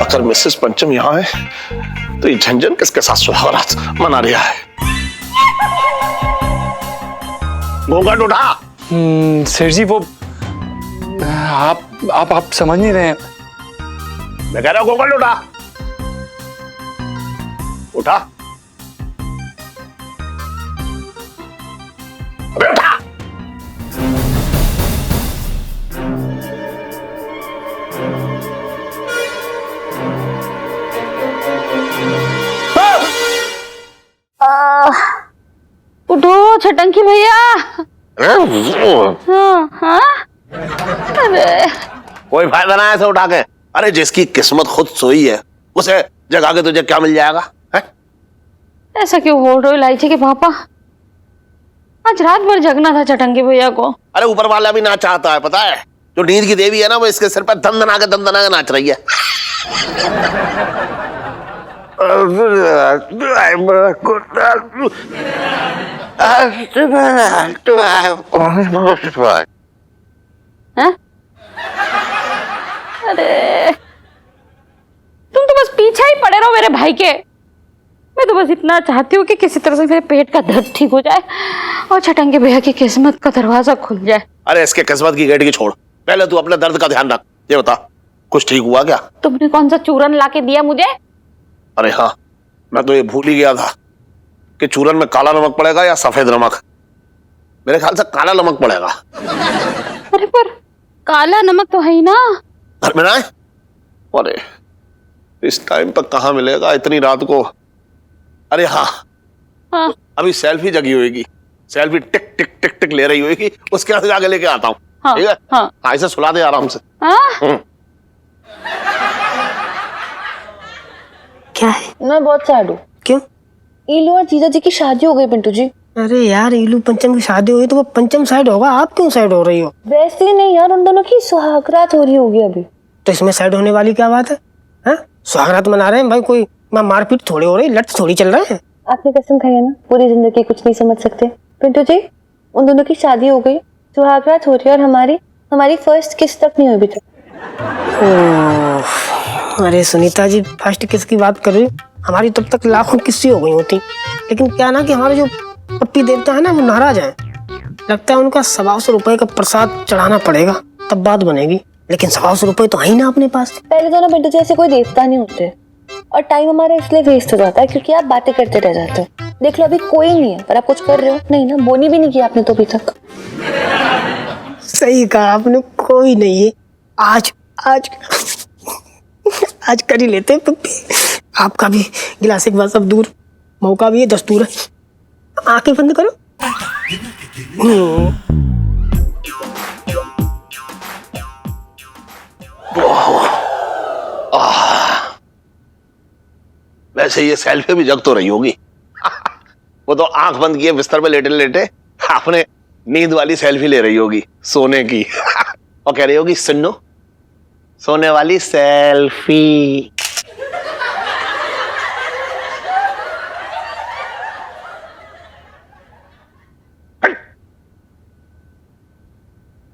अगर मिसेस पंचम यहाँ है तो ये झंझन किसके साथ सुहागरात मना रहा है? घूंघट उठा। सर जी वो आप समझ नहीं रहे हैं। मैं कह रहा हूं घूंघट उठा। उठा, अबे उठा। उठो छटंकी भैया। हाँ हाँ। अरे कोई फायदा ना ऐसे उठा के। अरे जिसकी किस्मत खुद सोई है उसे जगा के तुझे क्या मिल जाएगा है? ऐसा क्यों बोल रहे हो इलायची के पापा? आज रात भर जगना था छटंकी भैया को। अरे ऊपर वाला भी नाच चाहता है, पता है? जो नींद की देवी है ना वो इसके सिर पर दंदना के नाच रही है। हैं? अरे तुम तो बस पीछे ही पड़े रहो मेरे भाई के। मैं तो बस इतना चाहती हूँ कि किसी तरह से मेरे पेट का दर्द ठीक हो जाए और छटंकी भैया की किस्मत का दरवाजा खुल जाए। अरे इसके किस्मत की गेट की छोड़, पहले तू अपने दर्द का ध्यान रख। ये बता कुछ ठीक हुआ क्या? तुमने कौन सा चूरन लाके दिया मुझे? अरे हाँ, मैं तो ये भूल ही गया था कि चूरन में काला नमक पड़ेगा या सफेद नमक। मेरे ख्याल से काला नमक पड़ेगा। अरे पर काला नमक तो है ही ना। घर में ना है? अरे इस टाइम पर कहाँ मिलेगा इतनी रात को? अरे हाँ, हाँ। अभी सेल्फी जगी होगी, सेल्फी टिक टिक टिक टिक ले रही होगी, उसके यहाँ से जाके लेके आता हूँ। हाँ, ठीक है? हाँ। हाँ, इसे सुला दे आराम से। हाँ? क्या है? मैं बहुत सैड हूँ। क्यों? ईलू और जीजा जी की शादी हो गई पिंटू जी। अरे यार ईलू पंचम की शादी हुई तो वो पंचम साइड होगा, आप क्यों साइड हो रही हो? वैसे ही नहीं यार, उन दोनों की सुहागरात हो रही होगी अभी। तो इसमें साइड होने वाली क्या बात है? हाँ? सुहागरात मना रहे हैं भाई, कोई मारपीट थोड़ी हो रही, लट थोड़ी चल रहे हैं। आपने कसम खाई है ना, पूरी जिंदगी कुछ नहीं समझ सकते। पिंटू जी उन दोनों की शादी हो गई, सुहागरात हो रही है और हमारी फर्स्ट किस तक नहीं हुई अभी तक। अरे सुनीता जी फर्स्ट किस की बात कर रही? हमारी तब तक लाखों किस्सी हो गई होती, लेकिन क्या ना कि हमारे जो पप्पी देवता है ना वो नाराज है। लगता है उनका 125 रुपए का प्रसाद चढ़ाना पड़ेगा तब बात बनेगी, लेकिन 125 रुपए तो है ही ना अपने पास। पहले तो ना पिंटू जी ऐसे कोई देवता नहीं होते, और टाइम हमारा इसलिए वेस्ट हो जाता है क्योंकि आप बातें करते रह जाते हो। देख लो अभी कोई नहीं है पर आप कुछ कर रहे हो। नहीं ना, बोनी भी नहीं किया आपने तो अभी तक। सही कहा आपने, कोई नहीं है। आज आज आज कर ही लेते हैं पप्पी। आपका भी गिलास एक बार सब दूर, मौका भी है, दस्तूर है। आंखें बंद करो। वैसे ये सेल्फी भी जग तो रही होगी। वो तो आंख बंद किए बिस्तर पे लेटे लेटे आपने नींद वाली सेल्फी ले रही होगी, सोने की। और कह रही होगी सुनो, सोने वाली सेल्फी।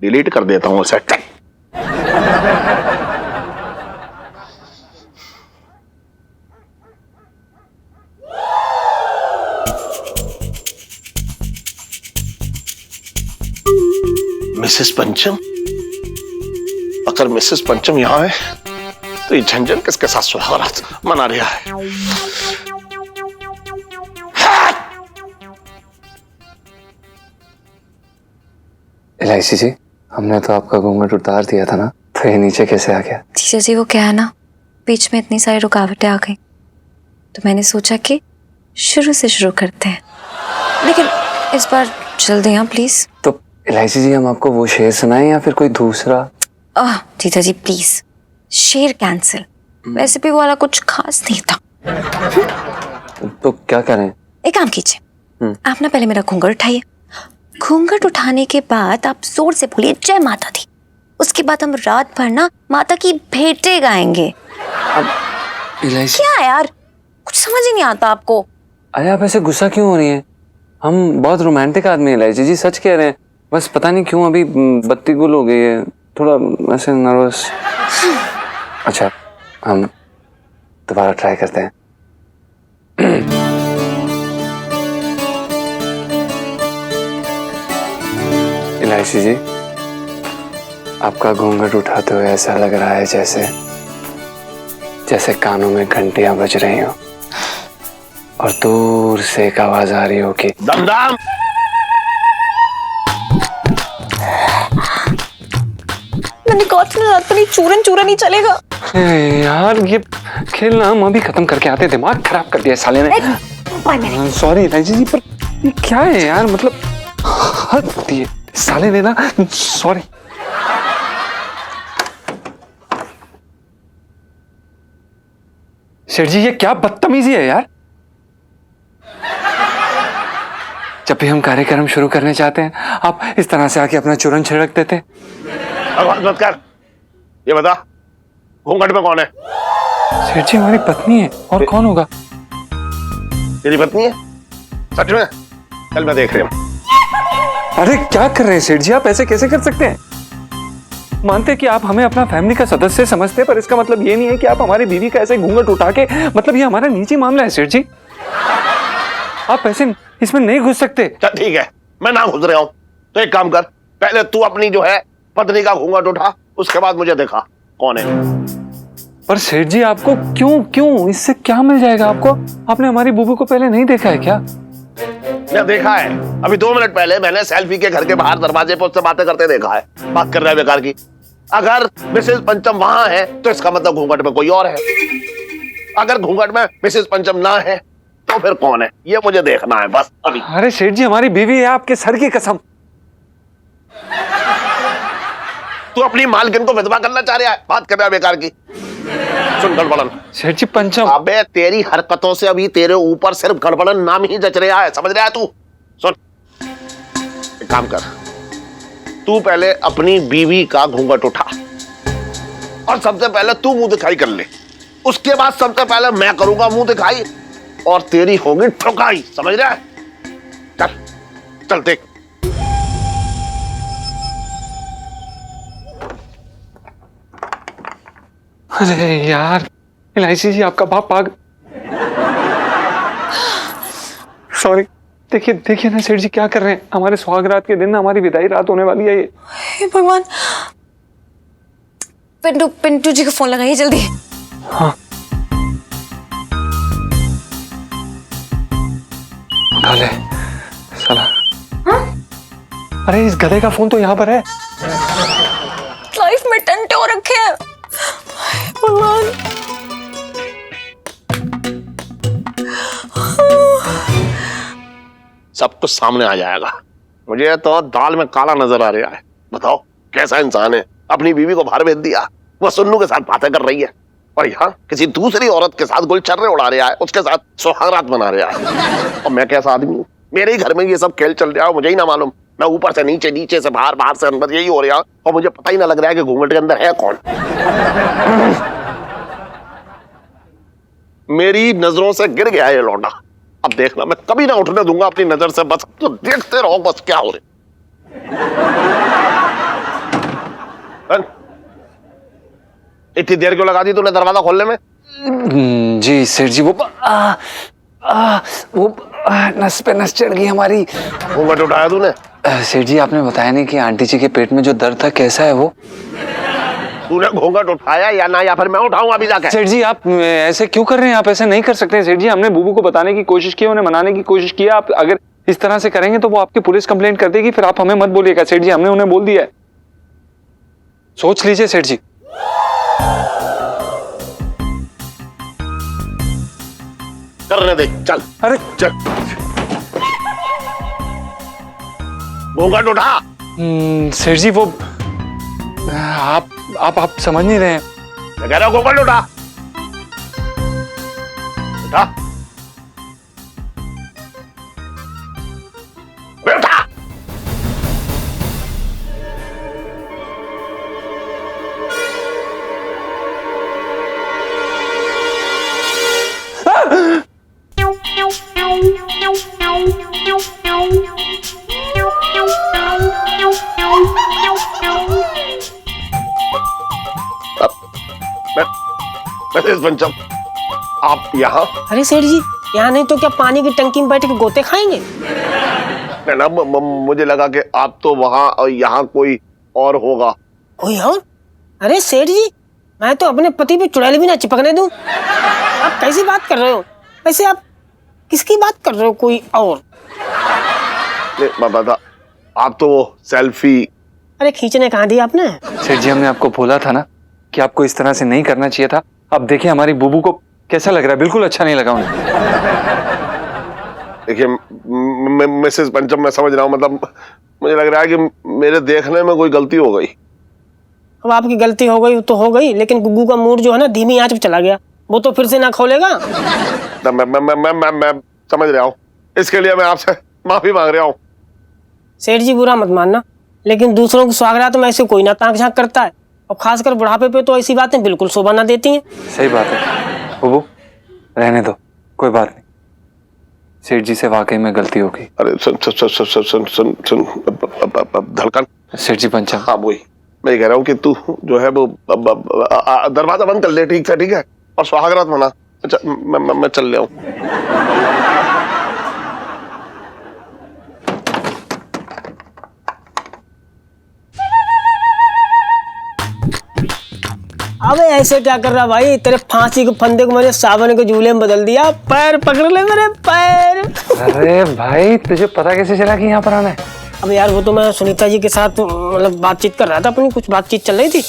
डिलीट कर देता हूँ उसे। मिसेस पंचम, अगर मिसेस पंचम यहाँ है तो ये झंझन किसके साथ सुहागरात मना रहा है? इलायची जी, हमने तो आपका घूंघट उतार दिया था ना, तो ये नीचे कैसे आ गया? जीजा जी वो क्या है ना, बीच में इतनी सारी रुकावटें आ गई तो मैंने सोचा कि शुरू से शुरू करते हैं, लेकिन इस बार जल्दी हाँ प्लीज। तो इलायची जी हम आपको वो शेर सुनाएं या फिर कोई दूसरा? जीजा जी प्लीज, शेर कैंसिल। वैसे भी वो वाला कुछ खास नहीं था। तो क्या करें? एक काम कीजिए, आप ना पहले मेरा घूंघट उठाइए। घूंघट उठाने के बाद आप जोर से बोलिए जय माता दी। उसके बाद हम रात भर ना माता की भेंटें गाएंगे। अब इलायची क्या यार, कुछ समझ ही नहीं आता आपको? अरे आप ऐसे गुस्सा क्यों हो रही हैं? हम बहुत रोमांटिक आदमी हैं इलायची जी, सच कह रहे हैं। बस पता नहीं क्यों अभी बत्ती गुल हो गई है, थोड़ा ऐसे नर्वस। अच्छा हम दोबारा ट्राई करते हैं। इलायची जी, आपका घूंघट उठाते हुए ऐसा लग रहा है जैसे कानों में घंटियां बज रही हो और दूर से एक आवाज आ रही हो कि दमदम। मैंने कहा था ना रात पर चूरन चूरन ही चलेगा। यार ये खेलना हम अभी खत्म करके आते, दिमाग खराब कर दिया साले ने। सॉरी इलायची जी, पर ये क्या है यार, मतलब हद दिए साले ने ना। सॉरी। शेठ जी, ये क्या बदतमीजी है यार। जब भी हम कार्यक्रम शुरू करने चाहते हैं आप इस तरह से आके अपना चूरन छिड़क देते हैं। अब मत कर। ये बता, घूंघट में कौन है? शेठ जी, हमारी पत्नी है, और कौन होगा? तेरी पत्नी है? सच में? चल मैं देख रही हूँ। अरे क्या कर रहे हैं सेठ जी, आप ऐसे कैसे कर सकते हैं? मानते कि आप हमें अपना फैमिली का सदस्य समझते हैं, पर इसका मतलब ये नहीं है कि आप हमारी बीवी का ऐसे घूंघट उठा के, मतलब ये हमारा निजी मामला है सेठ जी। आप ऐसे इसमें नहीं घुस सकते। चल ठीक है, मैं ना घुस रहा हूँ। तो एक काम कर, पहले तू अपनी जो है पत्नी का घूंघट उठा, उसके बाद मुझे दिखा कौन है। पर सेठ जी, आपको क्यों इससे क्या मिल जाएगा आपको? आपने हमारी बूबू को पहले नहीं देखा है क्या? मैं देखा है, अभी 2 मिनट पहले मैंने सेल्फी के घर के बाहर दरवाजे पर उससे बातें करते देखा है। बात कर रहा है बेकार की। अगर मिसेस पंचम वहां है तो इसका मतलब घूंघट में कोई और है। अगर घूंघट में मिसेस पंचम ना है तो फिर कौन है, ये मुझे देखना है बस अभी। अरे सेठ जी, हमारी बीवी है, आपके सर की कसम। तू अपनी मालकिन को विधवा करना चाह रहा है, बात कर रहा है बेकार की। सुन गड़बड़न। सेठ जी, पंचम। अबे तेरी हरकतों से अभी तेरे ऊपर सिर्फ गड़बड़न नाम ही जच रहा है, समझ रहा है तू? सुन, एक काम कर, तू पहले अपनी बीवी का घूंघट उठा और सबसे पहले तू मुंह दिखाई कर ले। उसके बाद सबसे पहले मैं करूंगा मुंह दिखाई और तेरी होगी ठुकाई, समझ रहा है? चल चल देख। अरे यार इलायची जी, आपका बाप पागल। सॉरी। देखिए ना सेठ जी क्या कर रहे हैं। हमारे सुहागरात के दिन ना हमारी विदाई रात होने वाली है। ये हे भगवान, पिंटू जी को फोन लगाइए जल्दी। हाँ, उठा ले साला। अरे इस गधे का फोन तो यहाँ पर है। लाइफ में टंटे हो रखे हैं भगवान। सब कुछ सामने आ जाएगा। मुझे तो दाल में काला नजर आ रहा है। बताओ कैसा इंसान है, अपनी बीवी को बाहर भेज दिया, वो सुन्नू के साथ बातें कर रही है और यहाँ किसी दूसरी औरत के साथ गुलछर्रे उड़ा रहा है, उसके साथ सुहागरात मना रहा है। और मैं कैसा आदमी हूँ, मेरे ही घर में ये सब खेल चल रहा है, मुझे ही ना मालूम। मैं ऊपर से नीचे, नीचे से बाहर, बाहर से अंदर, यही हो रहा है और मुझे पता ही ना लग रहा है कि घूंघट के अंदर है कौन। मेरी नजरों से गिर गया ये लौंडा। अब देखना, मैं कभी ना उठने दूंगा अपनी नजर से, बस तो देखते रहो बस क्या हो रहा। इतनी देर क्यों लगा दी तूने दरवाजा खोलने में? जी सेठ जी, वो नस पे नस चढ़ गई हमारी। घूंघट उठाया तूने? सेठ जी, आपने बताया नहीं कि आंटी जी के पेट में जो दर्द था कैसा है वो? तूने घूंघट उठाया या ना, या फिर मैं उठाऊं अभी जाके? सेठ जी, आप ऐसे क्यों कर रहे हैं? आप ऐसे नहीं कर सकते सेठ जी। हमने बूबू को बताने की कोशिश की, उन्हें मनाने की कोशिश की। आप अगर इस तरह से करेंगे तो वो आपकी पुलिस कंप्लेंट कर देगी, फिर आप हमें मत बोलिएगा सेठ जी। हमने उन्हें बोल दिया है, सोच लीजिए सेठ जी। करने दे, चल। अरे चल, घूंघट उठा। सेठ जी, वो आप समझ नहीं रहे हैं। मैं कह रहा हूं घूंघट उठा। उठा, उठा। मिसेस पंचम, आप यहाँ? अरे सेठ जी, यहाँ नहीं तो क्या पानी की टंकी में बैठ के गोते खाएंगे? नहीं ना, मुझे लगा कि आप तो वहाँ और यहाँ कोई और होगा। कोई और? अरे सेठ जी, मैं तो अपने पति पे चुड़ैल भी ना चिपकने दूं। आप कैसी बात कर रहे हो? वैसे आप किसकी बात कर रहे हो? कोई और? बता, आप तो वो सेल्फी। अरे खींचने कहाँ दी आपने? सेठ जी, हमने आपको बोला था ना कि आपको इस तरह से नहीं करना चाहिए था। अब देखिए हमारी बुबू को कैसा लग रहा है, बिल्कुल अच्छा नहीं लगा उन्हें। देखिए मिसेस पंचम, मैं समझ रहा हूँ, मतलब मुझे लग रहा है कि मेरे देखने में कोई गलती हो गई। अब आपकी गलती हो गई तो हो गई, लेकिन गुग्गू का मूड जो है ना धीमी आंच पे चला गया, वो तो फिर से ना खोलेगा। मैं समझ रहा हूँ, इसके लिए मैं आपसे माफी मांग रहा हूँ। सेठ जी बुरा मत मानना, लेकिन दूसरों की स्वागत में ऐसे कोई ना ताक झांक करता है, और खासकर बुढ़ापे पे तो ऐसी बातें बिल्कुल शोभा ना देती हैं। सही बात है बुबू, रहने दो, कोई बात नहीं। सेठ जी से वाकई में गलती हो गई। अरे सुन सुन सुन सुन सुन सुन सुन धड़कन। सेठ जी पंचम। हाँ वही मैं कह रहा हूँ कि तू जो है वो दरवाजा बंद कर ले, ठीक है ठीक है, और सुहागरात मना। अच्छा मैं चल ले आऊं। अबे ऐसे क्या कर रहा भाई? तेरे फांसी के फंदे को मैंने सावन के झूले में बदल दिया। पैर पकड़ ले मेरे पैर। अरे भाई, तुझे पता कैसे चला कि यहाँ पर आना है? अब यार वो तो मैं सुनीता जी के साथ मतलब बातचीत कर रहा था, अपनी कुछ बातचीत चल रही थी।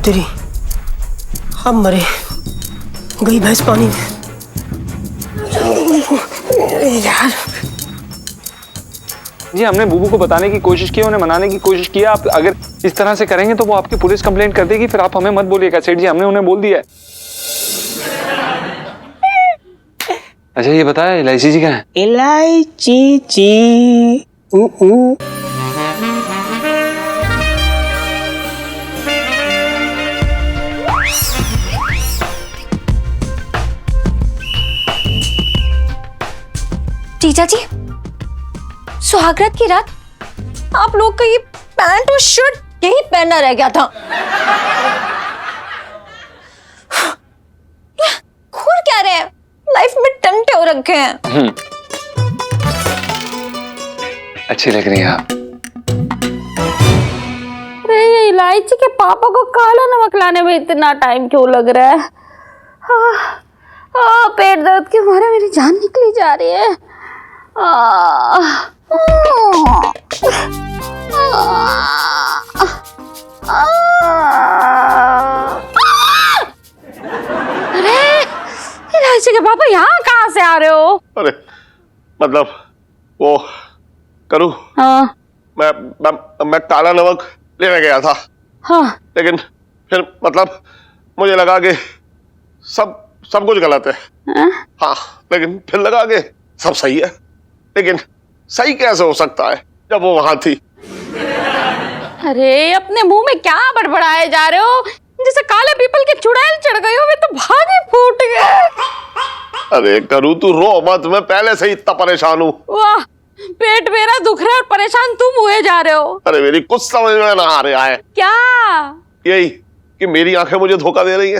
तेरी हम मरे, गई भैंस पानी में। यार जी, हमने बुबू को बताने की कोशिश की, उन्हें मनाने की कोशिश की। आप अगर इस तरह से करेंगे तो वो आपकी पुलिस कंप्लेंट कर देगी, फिर आप हमें मत बोलिएगा। सेठ जी, हमने उन्हें बोल दिया है। अच्छा ये बताया इलायची जी कहाँ है? इलायची जी जीजा जी, सुहागरात की रात आप लोग का ये पैंट और शर्ट यही पहनना रह गया था। घूर क्या रहे हैं? लाइफ में टंटे हो रखे हैं। अच्छी लग रही है आप। अरे ये इलायची के पापा को काला नमक लाने में इतना टाइम क्यों लग रहा है? पेट दर्द के मारे मेरी जान निकली जा रही है। अरे इलायची के पापा यहाँ कहाँ से आ रहे हो? अरे मतलब वो करूँ, हाँ मैं काला नमक लेने गया था। हाँ लेकिन फिर मतलब मुझे लगा कि सब कुछ गलत है। हाँ, लेकिन फिर लगा कि सब सही है। लेकिन सही कैसे हो सकता है जब वो वहां थी? अरे अपने मुंह में क्या बड़बड़ाए जा रहे हो? जैसे काले पीपल की चुड़ैल चढ़ गई हो, मैं तो भागे फूट गए। अरे करूँ तू रो मत, मैं पहले से ही इतना परेशान हूँ। वाह, पेट मेरा दुख रहा है और परेशान तुम हुए जा रहे हो। अरे मेरी कुछ समझ में ना आ रहा है। क्या? यही कि मेरी आंखें मुझे धोखा दे रही है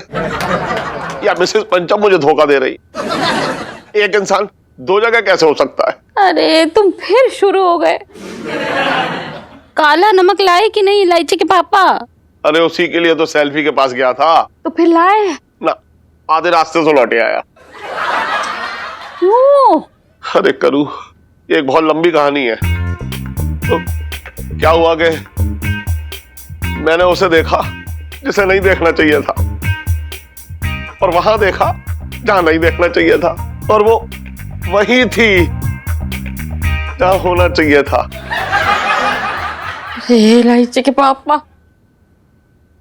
या मिसेस पंचम मुझे धोखा दे रही। एक इंसान दो जगह कैसे हो सकता है? अरे तुम फिर शुरू हो गए। काला नमक लाए कि नहीं इलायची के पापा? अरे उसी के लिए तो सेल्फी के पास गया था तो फिर लाए ना, आधे रास्ते से लौटे आया। क्यों? अरे करूँ, ये एक बहुत लंबी कहानी है। तो क्या हुआ कि मैंने उसे देखा जिसे नहीं देखना चाहिए था, और वहां देखा जहां नहीं देखना चाहिए था, और वो वही थी जहां होना चाहिए था। अरे इलायची के पापा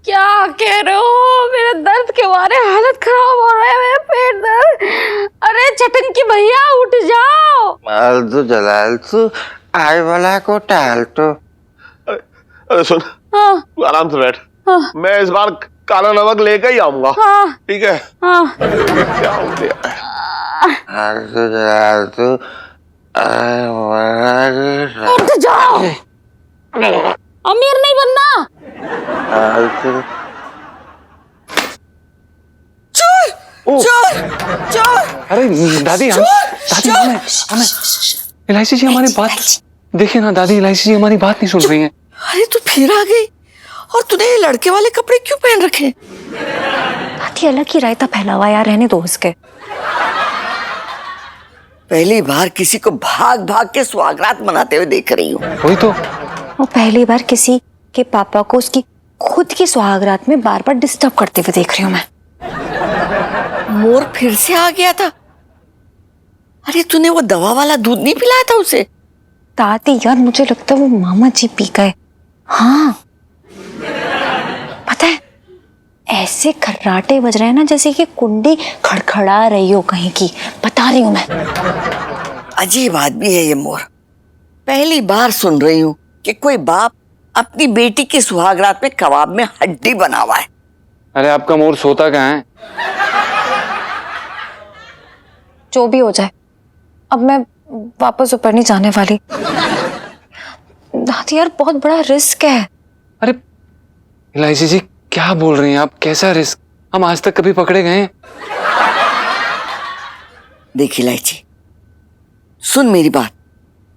क्या कह रहे हो? मेरे दर्द के मारे हालत खराब हो रहा है, मेरा पेट दर्द। अरे चटंकी भैया उठ जाओ। मालतू जलालतू आए वाला को टालतू। अरे सुन, हाँ तू आराम से बैठ। हाँ मैं इस बार काला नमक लेकर ही आऊंगा। हाँ ठीक है? हाँ। क्या हो गया? आलतू आलतू आए वाला को उठ जाओ, अमीर नहीं बनना। आलतू अरे दादी हमें इलायची जी हमारी बात देखिए ना दादी, इलायची जी हमारी बात नहीं सुन रही हैं। अरे तू फिर आ गई, और तूने ये लड़के वाले कपड़े क्यों पहन रखे? दादी अलग ही रायता फैला हुआ यार, रहने दो उसके। पहली बार किसी को भाग भाग के सुहागरात मनाते हुए देख रही हूँ। वही तो, वो पहली बार किसी के पापा को उसकी खुद की सुहागरात में बार बार डिस्टर्ब करते हुए देख रही हूँ मैं। मोर फिर से आ गया था। अरे तूने वो दवा वाला दूध नहीं पिलाया था उसे? दादी यार मुझे लगता है वो मामा जी पी गए। हाँ पता है, ऐसे खर्राटे बज रहे हैं ना जैसे कि कुंडी खड़खड़ा रही हो कहीं की, बता रही हूँ मैं। अजीब आदमी है ये मोर। पहली बार सुन रही हूँ कि कोई बाप अपनी बेटी की सुहागरात में कबाब में हड्डी बना हुआ है। अरे आपका मोर सोता कहाँ है? जो भी हो जाए, अब मैं वापस ऊपर नहीं जाने वाली। दादी यार बहुत बड़ा रिस्क है। अरे इलायची जी क्या बोल रही हैं आप? कैसा रिस्क? हम आज तक कभी पकड़े गए हैं? देख इलायची, सुन मेरी बात।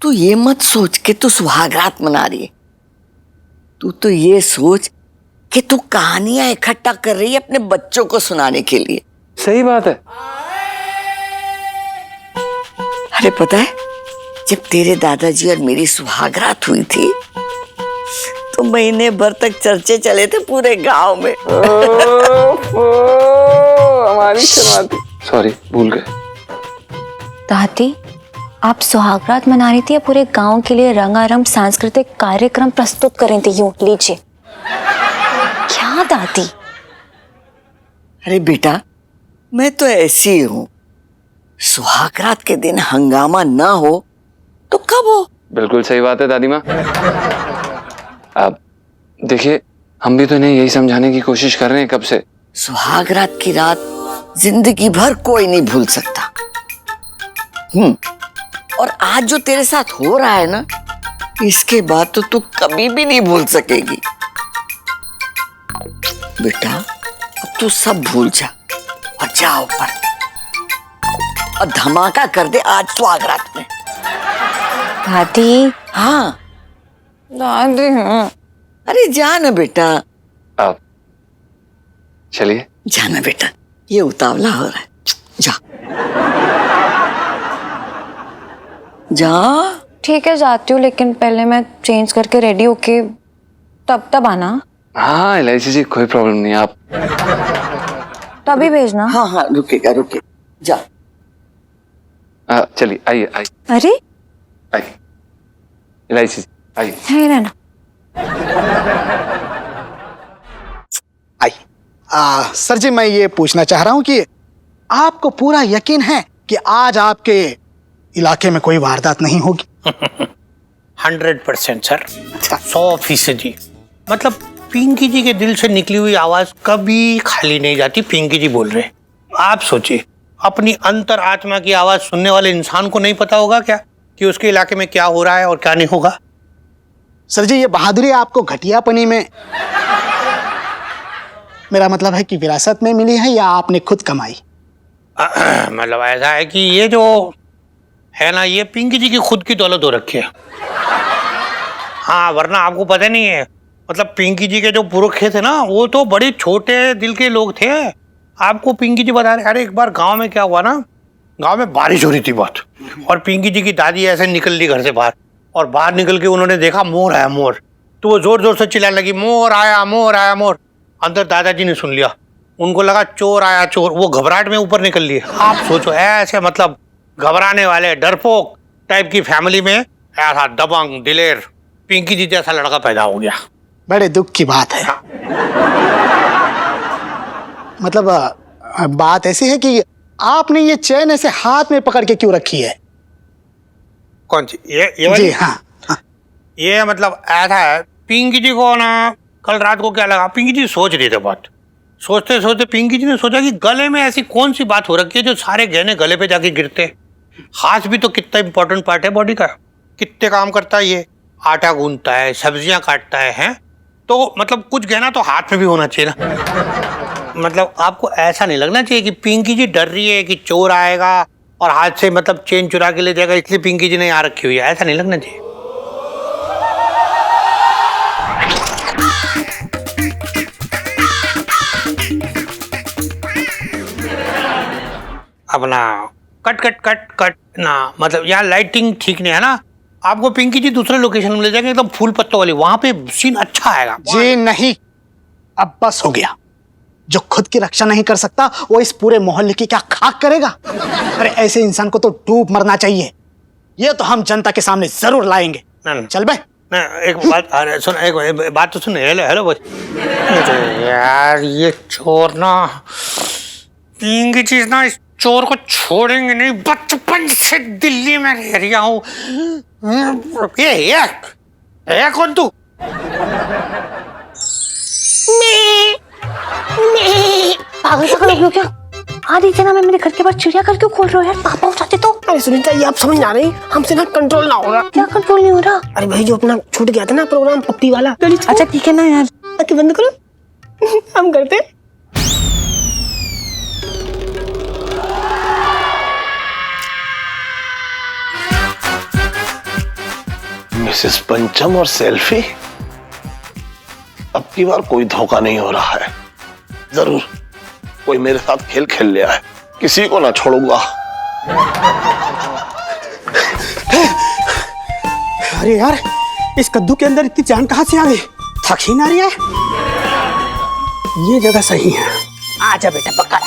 तू ये मत सोच कि तू सुहागरात मना रही है। तू तो ये सोच कि तू कहानियां इकट्ठा कर रही है अपने बच्चों को सुनाने के लिए। सही बात है। अरे पता है, जब तेरे दादाजी और मेरी सुहागरात हुई थी तो महीने भर तक चर्चे चले थे पूरे गांव में। हमारी शर्माती, सॉरी भूल गए। दादी आप सुहागरात मना रही थी या पूरे गांव के लिए रंगारंग सांस्कृतिक कार्यक्रम प्रस्तुत कर रही थी? यूं लीजिए। क्या दादी? अरे बेटा, मैं तो ऐसी ही हूं। सुहागरात के दिन हंगामा ना हो तो कब हो? बिल्कुल सही बात है दादी माँ। अब देखिए, हम भी तो इन्हें यही समझाने की कोशिश कर रहे हैं कब से। सुहागरात की रात जिंदगी भर कोई नहीं भूल सकता। और आज जो तेरे साथ हो रहा है ना, इसके बाद तो तू कभी भी नहीं भूल सकेगी। बेटा अब तू सब भूल जा और जा ऊपर और धमाका कर दे आज सुहागरात में। दादी। हाँ दादी अरे जा ना बेटा, अब चलिए। जाना बेटा, ये उतावला हो रहा है। जा जा। ठीक है जाती हूँ, लेकिन पहले मैं चेंज करके रेडी होके तब आना। हाँ इलायची जी कोई प्रॉब्लम नहीं, आप तभी भेजना। हाँ हाँ रुकेगा रुके जा। चलिए आइए आइए अरे आइए इलायची जी आइए। है रहना। आई सर जी, मैं ये पूछना चाह रहा हूँ कि आपको पूरा यकीन है कि आज आपके इलाके में कोई वारदात नहीं होगी? 100% सर, 100%। मतलब पिंकी जी के दिल से निकली हुई आवाज कभी खाली नहीं जाती। पिंकी जी बोल रहे, आप सोचिए, अपनी अंतर आत्मा की आवाज सुनने वाले इंसान को नहीं पता होगा क्या कि उसके इलाके में क्या हो रहा है और क्या नहीं होगा? सर जी, ये बहादुरी आपको घटियापनी में, मेरा मतलब है कि विरासत में मिली है या आपने खुद कमाई? मतलब ऐसा है कि ये जो है ना, ये पिंकी जी की खुद की दौलत हो रखी है। हाँ, वरना आपको पता नहीं है, मतलब पिंकी जी के जो पुरखे थे ना, वो तो बड़े छोटे दिल के लोग थे। आपको पिंकी जी बता रहे, अरे एक बार गांव में क्या हुआ ना, गांव में बारिश हो रही थी बहुत, और पिंकी जी की दादी ऐसे निकल ली घर से बाहर, और बाहर निकल के उन्होंने देखा मोर आया मोर, तो वो जोर जोर से चिल्लाने लगी, मोर आया मोर आया मोर। अंदर दादाजी ने सुन लिया, उनको लगा चोर आया चोर, वो घबराहट में ऊपर निकल लिए। आप सोचो, ऐसे मतलब घबराने वाले डरपोक टाइप की फैमिली में ऐसा दबंग दिलेर पिंकी जी जैसा लड़का पैदा हो गया। बड़े दुख की बात है। मतलब बात ऐसी है कि आपने ये चैन ऐसे हाथ में पकड़ के क्यों रखी है? कौन सी? ये वाली? जी हाँ, हाँ। ये मतलब ऐसा है, पिंकी जी को ना कल रात को क्या लगा, पिंकी जी सोच रही थे बहुत सोचते सोचते पिंकी जी ने सोचा कि गले में ऐसी कौन सी बात हो रखी है जो सारे गहने गले पे जाके गिरते। हाथ भी तो कितना इंपॉर्टेंट पार्ट है बॉडी का, कितने काम करता है ये, आटा गूंथता है, सब्जियां काटता है, हैं? तो मतलब कुछ गहना तो हाथ में भी होना चाहिए ना। मतलब आपको ऐसा नहीं लगना चाहिए कि पिंकी जी डर रही है कि चोर आएगा और हाथ से मतलब चेन चुरा के ले जाएगा, इसलिए पिंकी जी ने यहाँ रखी हुई है, ऐसा नहीं लगना चाहिए। अपना कट कट कट कट ना, मतलब यहाँ लाइटिंग ठीक नहीं है ना, आपको पिंकी जी दूसरे लोकेशन में ले जाएंगे एकदम फूल पत्तों वाली, वहां पे सीन अच्छा आएगा। जी नहीं, अब बस हो गया। जो खुद की रक्षा नहीं कर सकता वो इस पूरे मोहल्ले की क्या खाक करेगा? अरे ऐसे इंसान को तो डूब मरना चाहिए। ये तो हम जनता के सामने जरूर लाएंगे। चल बे। एक बात, अरे सुन, एक बात तो सुन। हेलो हेलो बस यार, ये चोर ना, पिंकी चीज ना, इस चोर को छोड़ेंगे नहीं। बचपन से दिल्ली में रह रहा हूँ। ये कौन तू? पागल पागल हो गया क्या? आधी जना में मेरे घर के बाहर चिड़िया घर क्यों खोल रहे हो यार? पापा उठाते तो। अरे सुनीता, ये आप समझ ना रही, हमसे ना कंट्रोल ना हो रहा। क्या कंट्रोल नहीं हो रहा? अरे भाई, जो अपना छूट गया था ना प्रोग्राम पप्पी वाला। अच्छा ठीक है ना यार, आंखें बंद करो। हम करते। मिसेस पंचम और सेल्फी, अब की बार कोई धोखा नहीं हो रहा है। जरूर कोई मेरे साथ खेल खेल लिया है, किसी को ना छोड़ूंगा। अरे यार, इस कद्दू के अंदर इतनी जान कहां से आ गई? थक ही ना रही है। ये जगह सही है। आजा बेटा, पक्का।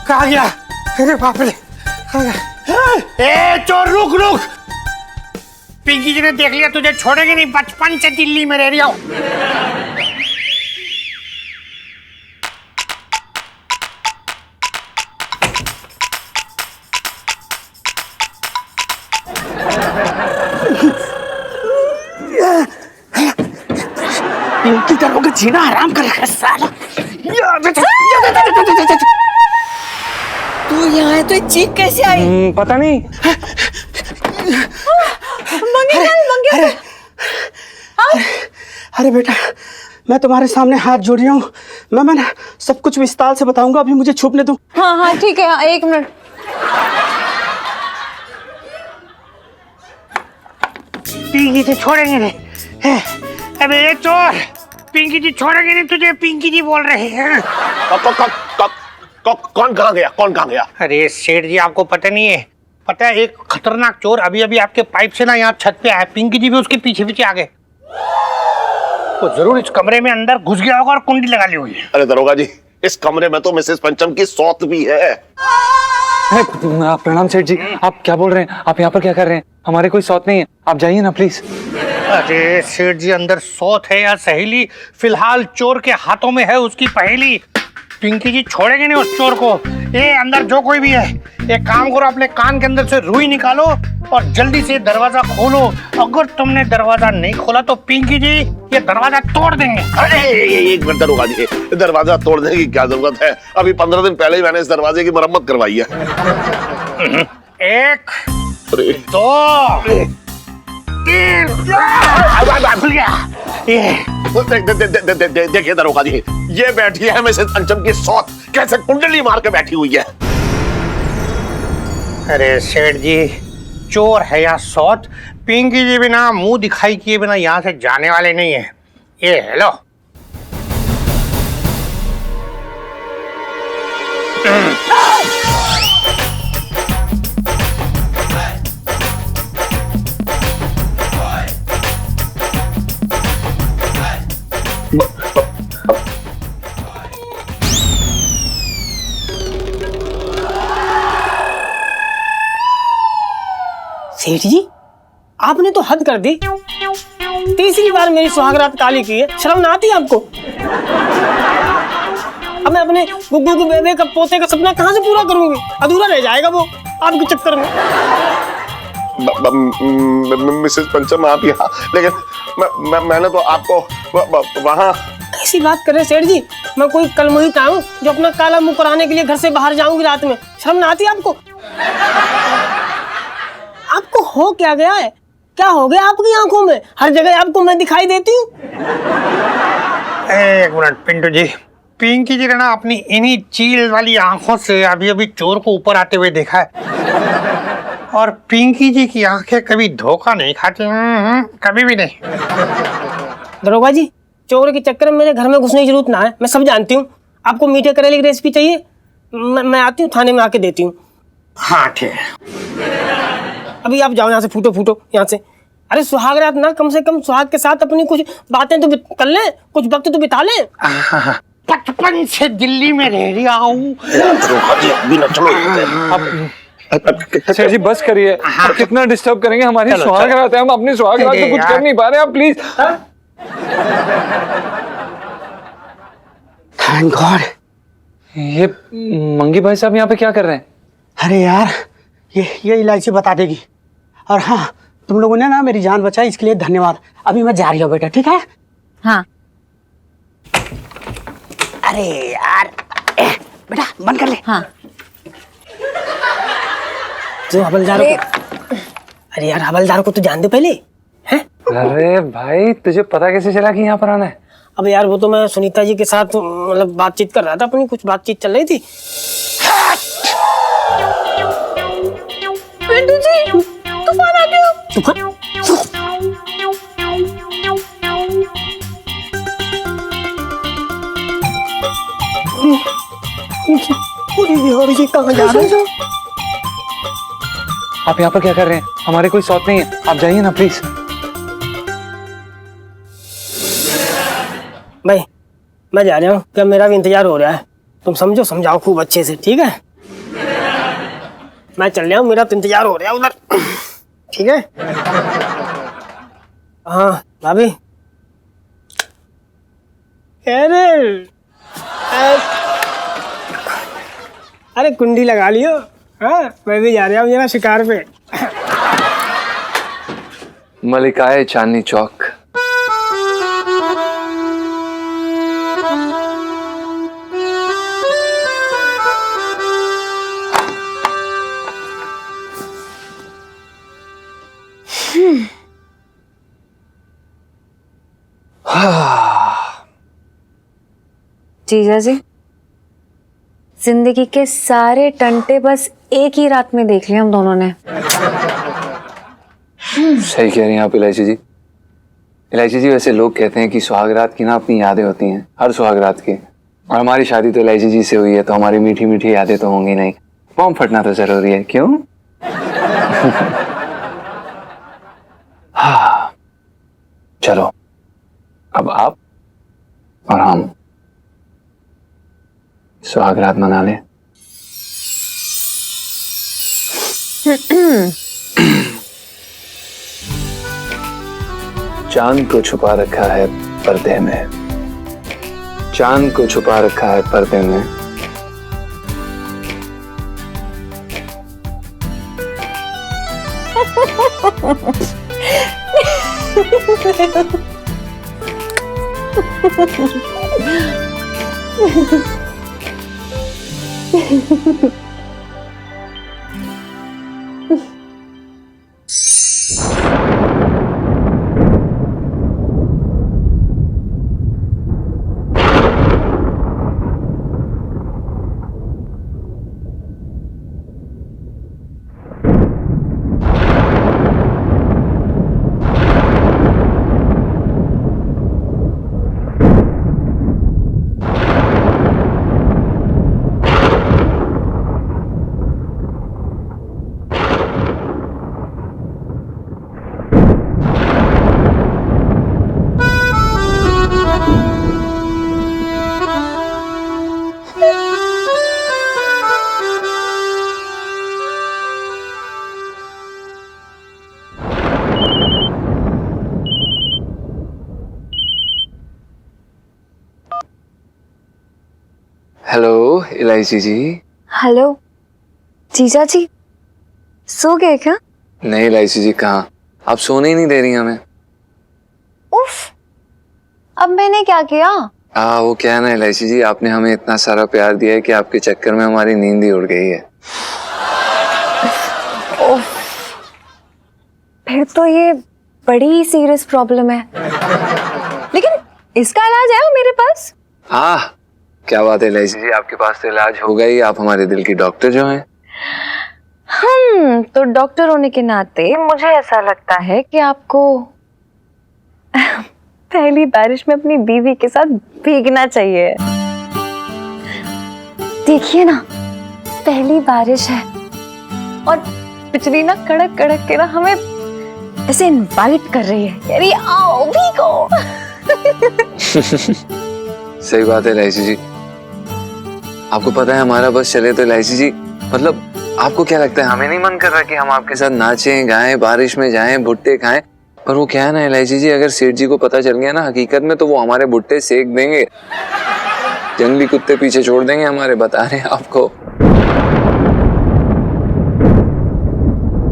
कहा गया? अरे बाप रे, ए चोर रुक रुक, पिंकी जी ने देख लिया तुझे छोड़ेंगे नहीं। बचपन से दिल्ली में रह रही हूँ। पिंकी का जीना हराम कर रखा है साला। तू यहाँ है तो चीख कैसे आई? पता नहीं। अरे बेटा, मैं तुम्हारे सामने हाथ जोड़ रहा हूँ। मैं ना सब कुछ विस्तार से बताऊंगा, अभी मुझे छुपने दो। हाँ हाँ ठीक है, एक मिनट। पिंकी जी छोड़ेंगे नहीं। अबे ये चोर, पिंकी जी छोड़ेंगे नहीं तुझे, पिंकी जी बोल रहे हैं। कौन कहाँ गया? कौन कहाँ गया? अरे सेठ जी, आपको पता नहीं है? पता है, एक खतरनाक चोर अभी अभी आपके पाइप से ना यहाँ छत पे आया। पिंकी जी भी उसके पीछे पीछे आ गए। तो जरूर इस कमरे में अंदर घुस गया होगा और कुंडी लगा ली हुई है। अरे दरोगा जी, इस कमरे में तो मिसेस पंचम की सौत भी है। प्रणाम सेठ जी, आप क्या बोल रहे हैं? आप यहाँ पर क्या कर रहे हैं? हमारे कोई सौत नहीं है, आप जाइए ना प्लीज। अरे सेठ जी, अंदर सौत है या सहेली, फिलहाल चोर के हाथों में है उसकी पहेली। पिंकी जी छोड़ेंगे नहीं उस चोर को। ये अंदर जो कोई भी है, एक काम करो, अपने कान के अंदर से रुई निकालो और जल्दी से दरवाजा खोलो। अगर तुमने दरवाजा नहीं खोला तो पिंकी जी ये दरवाजा तोड़ देंगे। अरे एक मिनट दरोगा जी, दरवाजा तोड़ने की क्या जरूरत है? अभी 15 दिन पहले ही मैंने इस दरवाजे की मरम्मत करवाई है। एक, अरे दो, तीन, खुल गया। देखिए दरोगा जी, ये बैठी है मिसेस पंचम की सौत, कैसे कुंडली मार के बैठी हुई है। अरे सेठ जी, चोर है या सौत, पिंकी जी बिना मुंह दिखाई किए बिना यहाँ से जाने वाले नहीं है। ये हेलो, सेठ जी, आपने तो हद कर दी। तीसरी बार मेरी सुहागरात काली की है, शर्म ना आती आपको? अब मैं अपने गुग्गू को बेबे का पोते का सपना कहाँ से पूरा करूंगी? अधूरा रह जाएगा वो आपके चक्कर में। मिसेस पंचम आप यहाँ, लेकिन मैंने तो आपको वहाँ। कैसी बात कर रहे सेठ जी? मैं कोई कलमुहीता हूँ जो अपना काला मुंह कराने के लिए घर से बाहर जाऊंगी रात में? शर्म ना आती आपको? आपको हो क्या गया है? क्या हो गया आपकी आंखों में? हर जगह आपको मैं दिखाई देती हूँ। एक मिनट पिंटू जी, पिंकी जी ने ना अपनी इन्हीं चील वाली आंखों से अभी अभी चोर को ऊपर आते हुए देखा है। और पिंकी जी की आंखें कभी धोखा नहीं खाती, कभी भी नहीं। दरोगा जी, चोर के चक्कर में मेरे घर में घुसने की जरूरत ना है, मैं सब जानती हूँ। आपको मीठे करेले की रेसिपी चाहिए? मैं आती हूँ, थाने में आके देती हूँ। हाँ ठीक है। अभी आप जाओ यहाँ से, फूटो फूटो यहाँ से। अरे सुहाग रात ना, कम से कम सुहाग के साथ अपनी कुछ बातें तो कर लें, कुछ वक्त तो बिता लें। बचपन से दिल्ली में रह रहा हूँ। सेठ जी बस करिए, आप कितना डिस्टर्ब करेंगे हमारी सुहाग रात है, हम अपनी सुहाग रात में कुछ कर नहीं पा रहे, आप प्लीज। Thank God. ये मंगी भाई साहब यहाँ पे क्या कर रहे हैं? अरे यार, ये इलायची बता देगी। और हाँ, तुम लोगों ने ना मेरी जान बचाई, इसके लिए धन्यवाद। अभी मैं जा रही हूँ बेटा, ठीक है? हाँ। अरे यार, बेटा बंद कर ले। हाँ। जो हवलदार को, अरे यार हवलदार को तो जान दे पहले, हैं? अरे भाई तुझे पता कैसे चला कि यहाँ पर आना है? अब यार वो तो मैं सुनीता जी के साथ मतलब बातचीत कर रहा था, अपनी कुछ बातचीत चल रही थी। पिंटू जी, तूफान आ गया। तूफान? जी कहाँ जा रहे हैं? आप यहाँ पर क्या कर रहे हैं? हमारे कोई शौक नहीं है, आप जाइए ना प्लीज। भाई मैं जा रहा हूँ, क्या मेरा भी इंतजार हो रहा है। तुम समझो, समझाओ खूब अच्छे से, ठीक है? मैं चल रहा हूँ, मेरा तो इंतजार हो रहा है उधर, ठीक है? हाँ भाभी। अरे कुंडी लगा लियो। हाँ मैं भी जा रहा हूँ जरा शिकार पे। मलिकाए चांदनी चौक। जीजा जी, जिंदगी के सारे टंटे बस एक ही रात में देख लिए हम दोनों ने। सही कह रही हैं आप इलायची जी। इलायची जी, वैसे लोग कहते हैं कि सुहाग रात की ना अपनी यादें होती हैं, हर सुहाग रात की। और हमारी शादी तो इलायची जी से हुई है, तो हमारी मीठी मीठी यादें तो होंगी नहीं। बॉम्ब फटना तो जरूरी है, क्यों? हाँ चलो, अब आप और हम सुहाग रात मना लें। चांद को छुपा रखा है पर्दे में, चांद को छुपा रखा है पर्दे में, हेलो इलायची जी। हेलो जीजा जी, सो गए क्या? नहीं इलायची जी, कहाँ, आप सोने ही नहीं दे रही हमें। उफ, अब मैंने क्या किया? वो क्या है ना एलआईसी जी, आपने हमें इतना सारा प्यार दिया है कि आपके चक्कर में हमारी नींद ही उड़ गई है। फिर तो ये बड़ी सीरियस प्रॉब्लम है, लेकिन इसका इलाज है मेरे पास। हाँ, क्या बात है एलआईसी जी, आपके पास तो इलाज होगा ही, आप हमारे दिल की डॉक्टर जो हैं। तो डॉक्टर होने के नाते मुझे ऐसा लगता है कि आपको पहली बारिश में अपनी बीवी के साथ भीगना चाहिए। देखिए ना, पहली बारिश है और बिजली ना कड़क कड़क के ना हमें ऐसे इनवाइट कर रही है, यानी आओ भीगो। सही बात है एलआईसी जी, आपको पता है हमारा बस चले तो एलआईसी जी, मतलब आपको क्या लगता है हमें नहीं मन कर रहा कि हम आपके साथ नाचें गाएं, बारिश में जाएं, भुट्टे खाएं? पर वो क्या है ना एलआईसी जी, अगर सेठ जी को पता चल गया ना हकीकत में, तो वो हमारे भुट्टे सेक देंगे, जंगली कुत्ते पीछे छोड़ देंगे हमारे, बता रहे हैं आपको।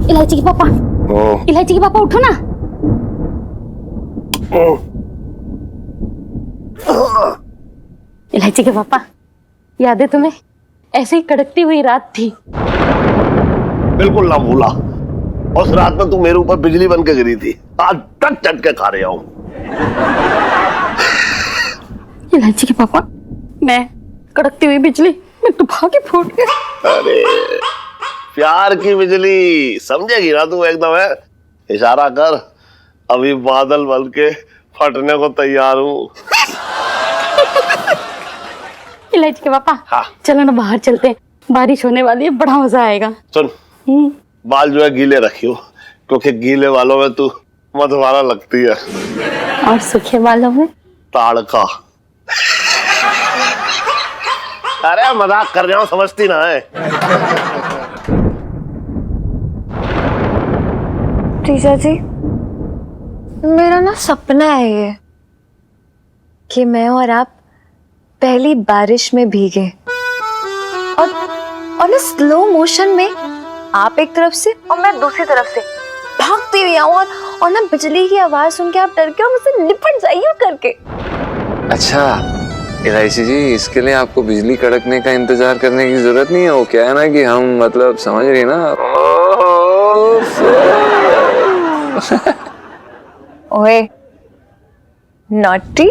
इलायची के पापा, इलायची के पापा उठो ना। इलायची के पापा, याद है तुम्हें? ऐसे ही कड़कती हुई रात थी। बिल्कुल ना भूला। उस रात में तू मेरे ऊपर बिजली बन के गिरी थी, आज तक झटके खा रहा हूं। इलायची के पापा, मैं कड़कती हुई बिजली में तो भागे फूट गया। अरे प्यार की बिजली समझेगी ना तू एकदम, है इशारा कर, अभी बादल बन के फटने को तैयार हूँ। इलायची के पापा, हाँ। चलो ना बाहर चलते हैं, बारिश होने वाली है, बड़ा मजा आएगा। सुन, बाल जो है गीले रखियो, क्योंकि गीले बालों में तू मधुबाला लगती है, और सूखे बालों में ताड़का। अरे मजाक कर रहा हूँ, समझती ना है। टीचर जी, मेरा ना सपना है ये कि मैं और आप पहली बारिश में भीगे और ना स्लो मोशन में आप एक तरफ से और मैं दूसरी तरफ से भागती हुई आऊं और ना बिजली की आवाज सुन के आप डर के और मुझसे लिपट जाइए करके। अच्छा, एलआईसी जी, इसके लिए आपको बिजली कड़कने का इंतजार करने की जरूरत नहीं है। वो क्या है ना कि हम, मतलब समझ रही ना। ओए नॉटी।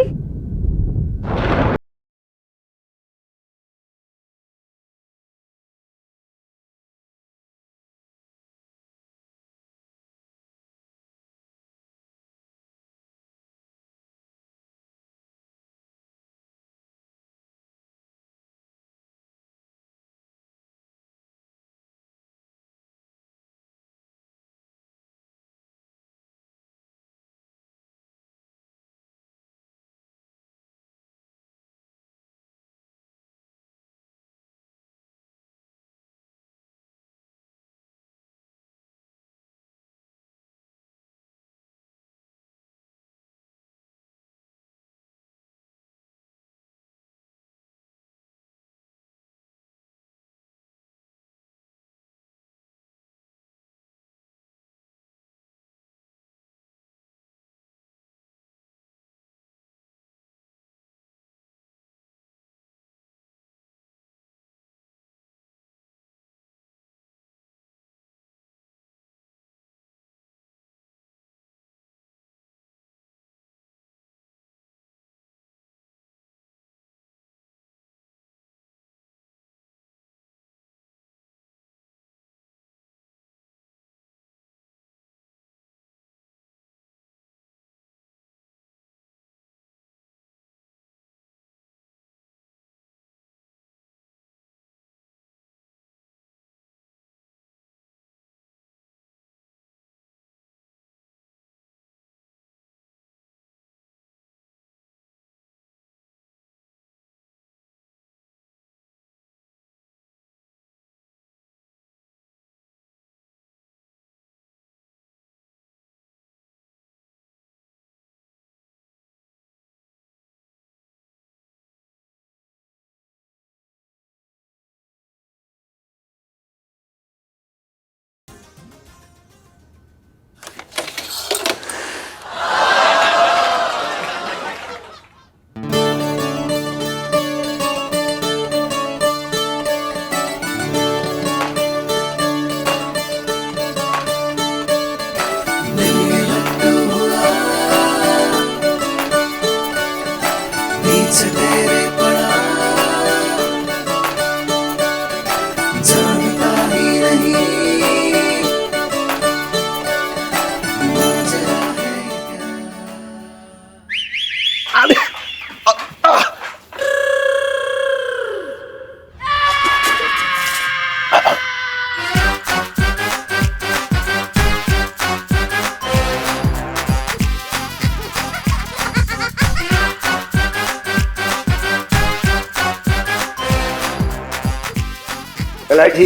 इलायची,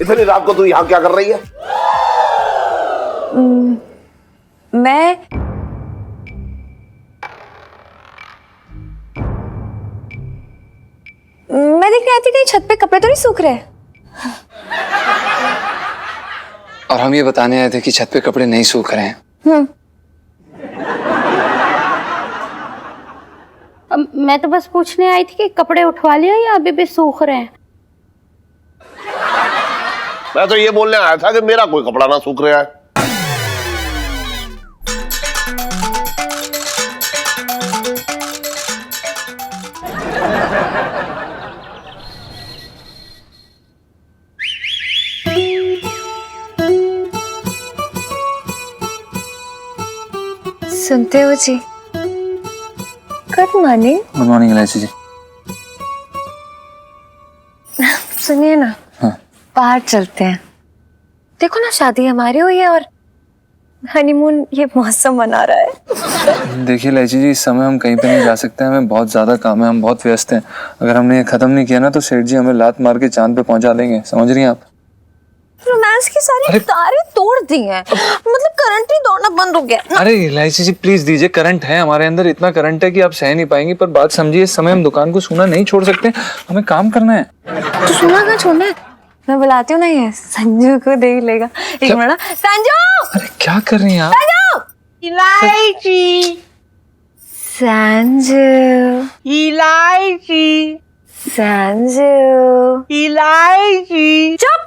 इतनी रात को तू यहाँ क्या कर रही है? मैं देखने आई थी कहीं छत पे कपड़े तो नहीं सूख रहे। और हम ये बताने आए थे कि छत पे कपड़े नहीं सूख रहे हैं। मैं तो बस पूछने आई थी कि कपड़े उठवा लिया या अभी भी सूख रहे हैं। मैं तो ये बोलने आया था कि मेरा कोई कपड़ा ना सूख रहा है। सुनते हो जी? Good morning. Good morning Elaichi ji. सुनिए ना, हाँ। बाहर चलते हैं। देखो ना, शादी हमारी हुई है और हनीमून ये मौसम मना रहा है। देखिए इलायची जी, इस समय हम कहीं पे नहीं जा सकते, हमें बहुत ज्यादा काम है, हम बहुत व्यस्त हैं। अगर हमने ये खत्म नहीं किया ना तो सेठ जी हमें लात मार के चांद पे पहुंचा देंगे, समझ रही हैं आप? रोमांस की सारी तारें तोड़ दी हैं, मतलब करंट ही दौड़ना बंद हो गया। अरे इलायची जी प्लीज दीजिए, करंट है हमारे अंदर, इतना करंट है कि आप सह नहीं पाएंगी। पर बात समझिए, इस समय हम दुकान को सूना नहीं छोड़ सकते, हमें काम करना है। तो सुना कहाँ छोड़ना है? मैं बुलाती हूँ ना, ये संजू को देख लेगा। एक मिनट। संजू! अरे क्या कर रही हैं आप? संजू! इलायची! संजू! इलायची! संजू! इलायची! चुप!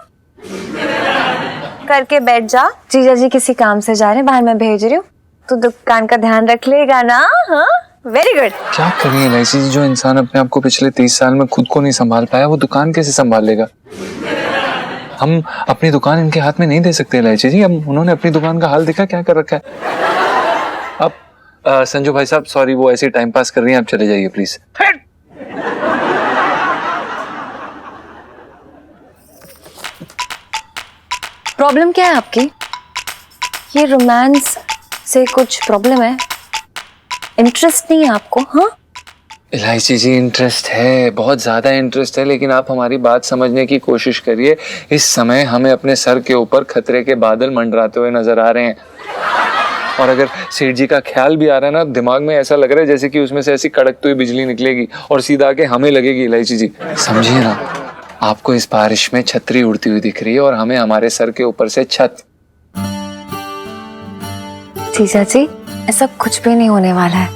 करके बैठ जा। जीजा जी किसी काम से जा रहे हैं, बाहर मैं भेज रही हूँ, तू दुकान का ध्यान रख लेगा ना? हाँ, वेरी गुड। क्या कर रही है इलायची जी? जो इंसान अपने आप को पिछले 30 साल में खुद को नहीं संभाल पाया, वो दुकान कैसे संभाल लेगा? हम अपनी दुकान इनके हाथ में नहीं दे सकते इलायची जी। अब उन्होंने अपनी दुकान का हाल देखा क्या कर रखा है। अब संजू भाई साहब सॉरी, वो ऐसे टाइम पास कर रही हैं, आप चले जाइए प्लीज। प्रॉब्लम क्या है आपकी? ये रोमांस से कुछ प्रॉब्लम है? इंटरेस्ट नहीं है आपको? हाँ इलायची जी इंटरेस्ट है, बहुत ज्यादा इंटरेस्ट है, लेकिन आप हमारी बात समझने की कोशिश करिए। इस समय हमें अपने सर के ऊपर खतरे के बादल मंडराते हुए नजर आ रहे हैं, और अगर सेठ जी का ख्याल भी आ रहा है ना, दिमाग में ऐसा लग रहा है जैसे कि उसमें से ऐसी कड़कती हुई बिजली निकलेगी और सीधा आके हमें लगेगी। इलायची जी समझिए ना, आपको इस बारिश में छतरी उड़ती हुई दिख रही है और हमें हमारे सर के ऊपर से छत। जीजा जी ऐसा कुछ भी नहीं होने वाला है,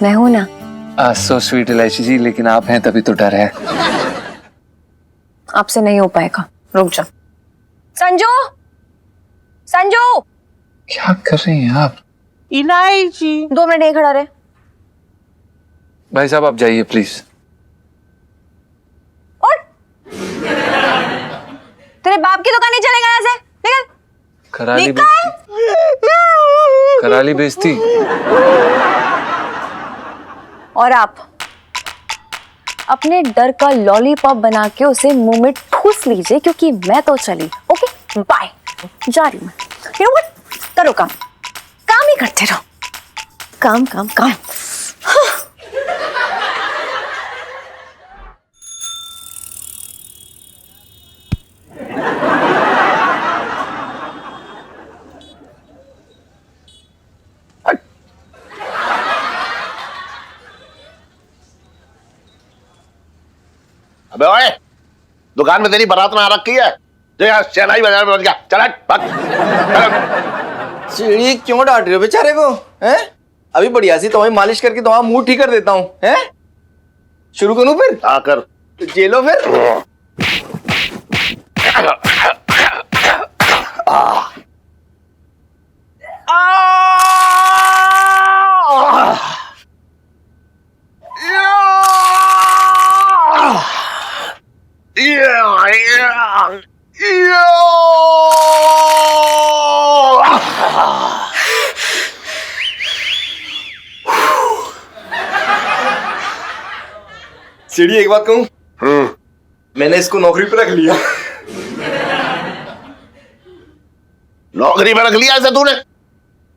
मैं हूं ना। सो स्वीट इलायची जी, लेकिन आप हैं तभी तो डर है। आपसे नहीं हो पाएगा, रुक जा। संजू! संजू! क्या कर रही हैं आप? इलायची! 2 मिनट नहीं खड़ा रहे। भाई साहब आप जाइए प्लीज। तेरे बाप की दुकान नहीं चलेगा यहाँ से, निकल। कराली कराली बेइज्जती। और आप अपने डर का लॉलीपॉप बना के उसे मुंह में ठूस लीजिए, क्योंकि मैं तो चली। ओके बाय, जा रही हूँ। यू नो व्हाट, करो काम, काम ही करते रहो, काम काम काम। अबे ओए, दुकान में तेरी बारात में आ रखी है जो यहाँ शहनाई बाजार में बच गया। चल हट, भाग, चल। सीढ़ी क्यों डांट रहे हो बेचारे को? हैं? अभी बढ़िया सी तुम्हारी मालिश करके तुम्हारा मुंह ठीक कर देता हूँ। हैं? शुरू करूँ फिर? हाँ कर। तो जेलो फिर। सीढ़ी एक बात कहूं, मैंने इसको नौकरी पे रख लिया। नौकरी पे रख लिया ऐसे तूने?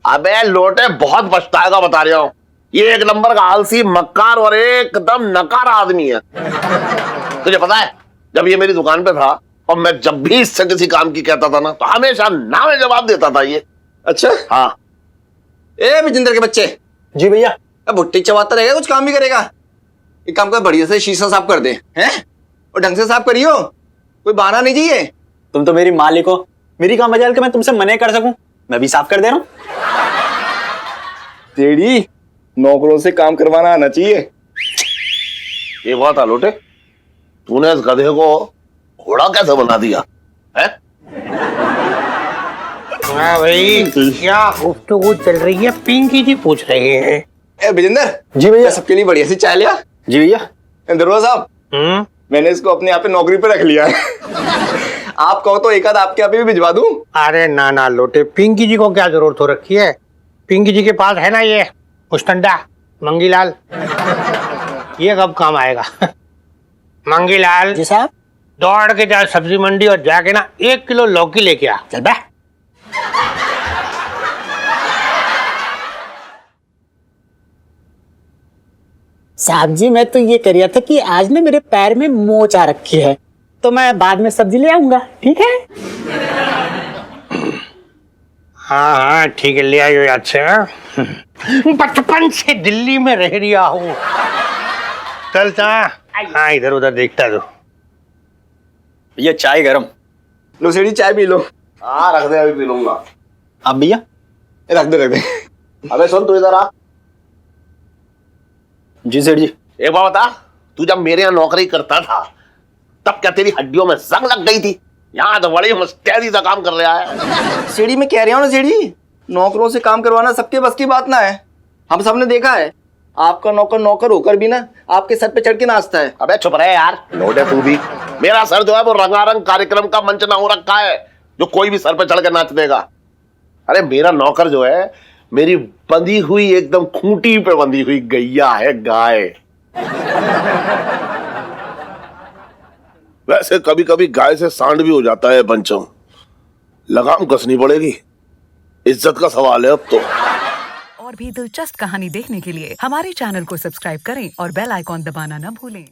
अबे लोटे बहुत पछताएगा, बता रहा हूं। ये एक नंबर का आलसी, मक्कार और एकदम नकार आदमी है। तुझे पता है जब ये मेरी दुकान पे था और मैं जब भी इससे किसी काम की कहता था ना तो हमेशा ना में जवाब देता था ये। अच्छा हाँ। ए विजेंद्र के बच्चे। जी भैया। अब भुट्टी चबाता रहेगा, कुछ काम भी करेगा? एक काम कर, बढ़िया से शीशा साफ कर दे हैं, और ढंग से साफ करियो, कोई बहाना नहीं चाहिए। तुम तो मेरी मालिक हो, मेरी क्या मजाल कि मैं तुमसे मना कर सकूं? मैं भी साफ कर दे रहा हूँ। तेरी नौकरों से काम करवाना आना चाहिए। ये बात आलोटे, तूने इस गधे को घोड़ा कैसे बना दिया है? हाँ भाई, क्या गुफ्तगू चल रही है? पिंकी जी पूछ रहे हैं। ए विजेंद्र। जी भैया। सबके लिए बढ़िया सी चाय लिया। जी भैया। दरोगा साहब, मैंने इसको अपने यहाँ पे नौकरी पे रख लिया है। आप कहो तो एक आध आपके यहाँ पे भी भिजवा दूं? अरे ना ना लोटे, पिंकी जी को क्या जरूरत हो रखी है? पिंकी जी के पास है ना ये मुस्टंडा मंगीलाल, ये कब काम आएगा? मंगीलाल जी साहब। दौड़ के जा सब्जी मंडी और जाके ना 1 किलो लौकी लेके आ। चल बे। साहब जी, मैं तो ये कह रहा था कि आज ना मेरे पैर में मोच आ रखी है, तो मैं बाद में सब्जी ले आऊंगा, ठीक है? हाँ हाँ ठीक है, ले आइयो याद से। बचपन से दिल्ली में रह रहा हूँ। चलता हाँ, इधर उधर देखता तो। भैया चाय गरम। लो सेठी चाय पी लो। हाँ रख दे, अभी पी लूंगा। आप भैया? रख दे रख दे। अबे सुन, तू इधर आ। जी सेठ जी। एक बात बता, तू जब मेरे यहाँ नौकरी करता था तब क्या तेरी हड्डियों में जंग लग गई थी? यहाँ तो बड़ी मुस्तैदी सा काम कर रहा है। सीढ़ी में कह रहा हूँ ना सीढ़ी, नौकरों से काम करवाना सबके बस की बात ना है। हम सबने देखा है, आपका नौकर नौकर होकर भी ना आपके सर पे चढ़ के नाचता है। अबे चुप रहे यार, लोटे तू भी। मेरा सर जो है वो रंगारंग कार्यक्रम का मंच ना हो रखा है जो कोई भी सर पे चढ़ के नाच देगा। अरे मेरा नौकर जो है मेरी बंधी हुई, एकदम खूंटी पे बंधी हुई गैया है, गाय। वैसे कभी कभी गाय से सांड भी हो जाता है पंचम, लगाम कसनी पड़ेगी, इज्जत का सवाल है अब तो। और भी दिलचस्प कहानी देखने के लिए हमारे चैनल को सब्सक्राइब करें और बेल आइकॉन दबाना न भूलें।